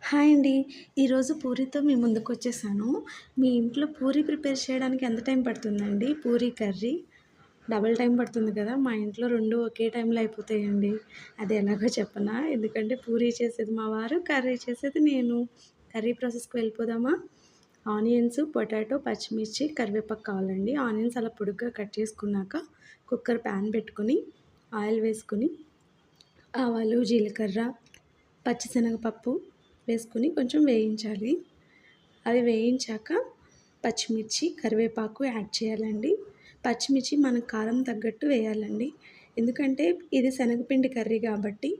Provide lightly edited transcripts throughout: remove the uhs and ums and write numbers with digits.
Hi అండి. ఈరోజు పూరీతో మీ ముందుకొచ్చేసాను. మీ ఇంట్లో పూరీ ప్రిపేర్ చేయడానికి ఎంత టైం పడుతుందండి? పూరీ కర్రీ డబుల్ టైం పడుతుంది కదా! మా ఇంట్లో 2 ఒకే టైంలో అయిపోతాయండి. అది ఎలాగో చెప్పనా? ఎందుకంటే పూరీ చేసేది మా వారు, కర్రీ చేసేది నేను. కర్రీ ప్రాసెస్‌కి వెళ్ళిపోదామా? ఆనియన్స్, పొటాటో, పచ్చిమిర్చి, కరివేపాకు కావాలండి. ఆనియన్స్ అలా పొడుగ్గా కట్ చేసుకున్నాక కుక్కర్ ప్యాన్ పెట్టుకొని, ఆయిల్ వేసుకొని, ఆవాలు, జీలకర్ర, పచ్చిశనగపప్పు వేసుకొని కొంచెం వేయించాలి. అవి వేయించాక పచ్చిమిర్చి, కరివేపాకు యాడ్ చేయాలండి. పచ్చిమిర్చి మన కారం తగ్గట్టు వేయాలండి. ఎందుకంటే ఇది శనగపిండి కర్రీ కాబట్టి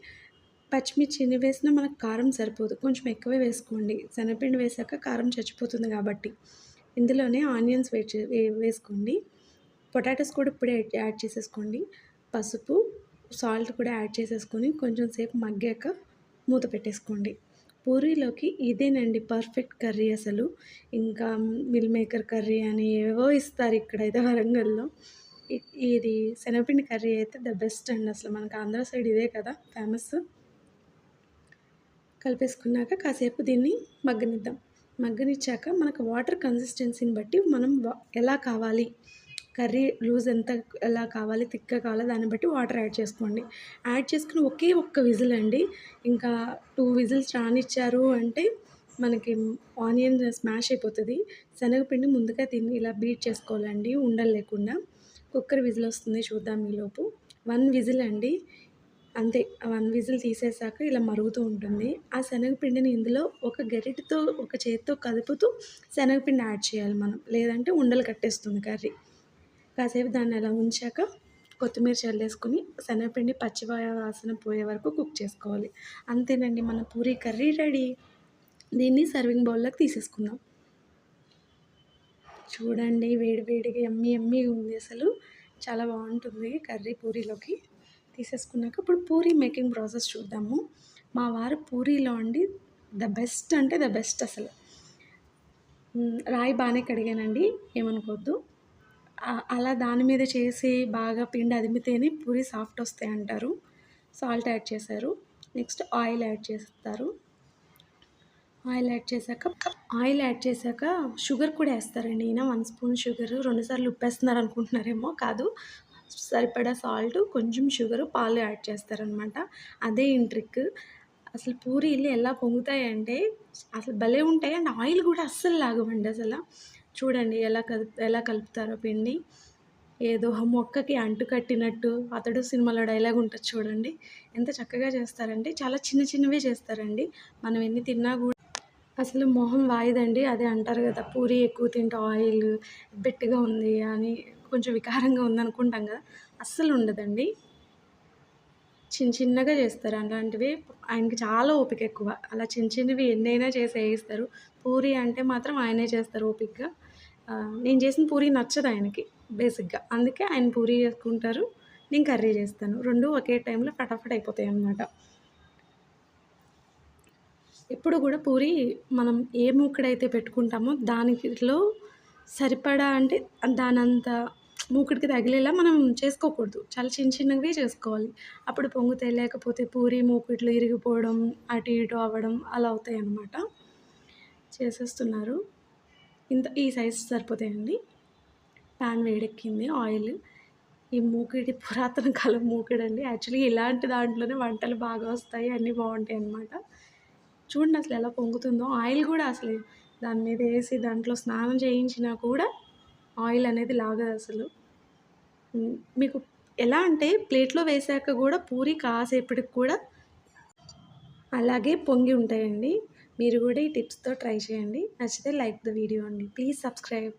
పచ్చిమిర్చి ఎన్ని వేసినా మనకు కారం సరిపోదు. కొంచెం ఎక్కువే వేసుకోండి. శనగపిండి వేశాక కారం చచ్చిపోతుంది కాబట్టి. ఇందులోనే ఆనియన్స్ వేసుకోండి. పొటాటోస్ కూడా ఇప్పుడే యాడ్ చేసేసుకోండి. పసుపు, సాల్ట్ కూడా యాడ్ చేసేసుకొని కొంచెం సేపు మగ్గాక మూత పెట్టేసుకోండి. పూరీలోకి ఇదేనండి పర్ఫెక్ట్ కర్రీ అసలు. ఇంకా మిల్ మేకర్ కర్రీ అని ఏవేవో ఇస్తారు ఇక్కడైతే వరంగల్‌లో. ఇ ఇది శనగపిండి కర్రీ అయితే ద బెస్ట్ అండి అసలు. మనకు ఆంధ్ర సైడ్ ఇదే కదా ఫేమస్. కలిపేసుకున్నాక కాసేపు దీన్ని మగ్గనిద్దాం. మగ్గనిచ్చాక మనకు వాటర్ కన్సిస్టెన్సీని బట్టి మనం ఎలా కావాలి, కర్రీ లూజ్ ఎలా కావాలి, థిక్‌గా కావాలో దాన్ని బట్టి వాటర్ యాడ్ చేసుకోండి. యాడ్ చేసుకొని ఒకే ఒక్క విజిల్ అండి. ఇంకా 2 విజిల్స్ రానిచ్చారు అంటే మనకి ఆనియన్ స్మాష్ అయిపోతది. శనగపిండి ముందుగా దీన్ని ఇలా బీట్ చేసుకోవాలండి ఉండలు లేకుండా. కుక్కర్ విజిల్ వస్తుంది చూద్దాం ఈలోపు. 1 విజిల్ అండి. అంతే. ఆ 1 విజిల్ తీసేసాక ఇలా మరుగుతూ ఉంటుంది. ఆ శనగపిండిని ఇందులో ఒక గరిటెతో, ఒక చేత్తో కదుపుతూ శనగపిండి యాడ్ చేయాలి మనం. లేదంటే ఉండలు కట్టేస్తుంది కర్రీ. కాసేపు దాన్ని అలా ఉంచాక కొత్తిమీర చల్లేసుకొని శనగపిండి వాసన పోయే వరకు కుక్ చేసుకోవాలి. అంతేనండి మన పూరీ కర్రీ రెడీ. దీన్ని సర్వింగ్ బౌల్‌లోకి తీసేసుకుందాం. చూడండి వేడి వేడిగా యమ్మీ యమ్మీగా ఉంది అసలు. చాలా బావుంటుంది కర్రీ పూరీలోకి. తీసేసుకున్నాక ఇప్పుడు పూరీ మేకింగ్ ప్రాసెస్ చూద్దాము. మా వారు పూరీలో అండి ద బెస్ట్ అంటే ద బెస్ట్ అసలు. రాయి బానే కడిగానండి ఏమనుకోవద్దు. అలా దాని మీద చేసి బాగా పిండి అదిమితేనే పూరి సాఫ్ట్ వస్తాయంటారు. సాల్ట్ యాడ్ చేశారు. నెక్స్ట్ ఆయిల్ యాడ్ చేస్తారు. ఆయిల్ యాడ్ చేశాక షుగర్ కూడా ఏస్తారండి ఈయన. 1 స్పూన్ షుగరు, 2 సార్లు ఉప్పేస్తున్నారు అనుకుంటున్నారేమో కాదు. సరిపడా సాల్టు, కొంచెం షుగరు, పాలు యాడ్ చేస్తారనమాట. అదే ఈయన ట్రిక్. అసలు పూరీలు ఎలా పొంగుతాయంటే అసలు భలే ఉంటాయి. అండ్ ఆయిల్ కూడా అస్సలు లాగవండి అసల. చూడండి ఎలా కలుపుతారో పిండి. ఏదో మొక్కకి అంటు కట్టినట్టు 'అతడు' సినిమాలో డైలాగ్ ఉంటది చూడండి. ఎంత చక్కగా చేస్తారంటే చాలా చిన్న చిన్నవే చేస్తారండి. మనం ఎన్ని తిన్నా గూడా అసలు మొహం వాయదండి. అదే అంటారు గదా! పూరి ఎక్కువ తింటే ఆయిల్ ఎబ్బెట్టుగా ఉంది అని కొంచెం వికారంగా ఉందనుకుంటాం గదా! అస్సలుండదండి. చిన్నగా చేస్తారు అలాంటివి. ఆయనకి చాలా ఓపిక ఎక్కువ. అలా చిన్నవి ఎన్నైనా చేసి ఏయిస్తారు. పూరి అంటే మాత్రం ఆయనే చేస్తారు ఓపికగా. నేను చేసిన పూరి నచ్చదాయనకి బేసిక్‌గా. అందుకే ఆయన పూరి చేసుకుంటారు. నేను కర్రీ చేస్తాను. 2 ఒకే టైంలో ఫటాఫట్ అయిపోతాయనమాట. ఎప్పుడు గూడా పూరి మనం ఏ మూకుడైతే పెట్టుకుంటామో దానికిలో సరిపడా అంటే దానంత మూకుడికి తగిలేలా మనం చేసుకోకూడదు. చాలా చిన్నవి చేసుకోవాలి. అప్పుడు పొంగుతాయి. లేకపోతే పూరి మూకుడ్లు ఇరిగిపోవడం, అటు ఇటు అవ్వడం అలా అవుతాయన్నమాట. చేసేస్తున్నారు. ఈ సైజ్ సరిపోతాయండి. ప్యాన్ వేడెక్కింది. ఆయిల్. ఈ మూకిడి పురాతన కాలం మూకిడండి. యాక్చువల్లీ ఇలాంటి దాంట్లోనే వంటలు బాగా వస్తాయి. అన్నీ బావుంటాయన్నమాట. చూడండి అసలు ఎలా పొంగుతుందో. ఆయిల్ గూడా అసలు దాని మీద ఏసి దాంట్లో స్నానం చేయించినా కూడా ఆయిల్ అనేది లాగదసలు. మీకు ఎలా అంటే ప్లేట్‌లో వేశాక గూడా పూరి కాసేపటికి కూడా అలాగే పొంగి ఉంటాయండి. మీరు గూడా ఈ టిప్స్‌తో ట్రై చేయండి. నచ్చితే లైక్ ద వీడియో అండి. Please subscribe.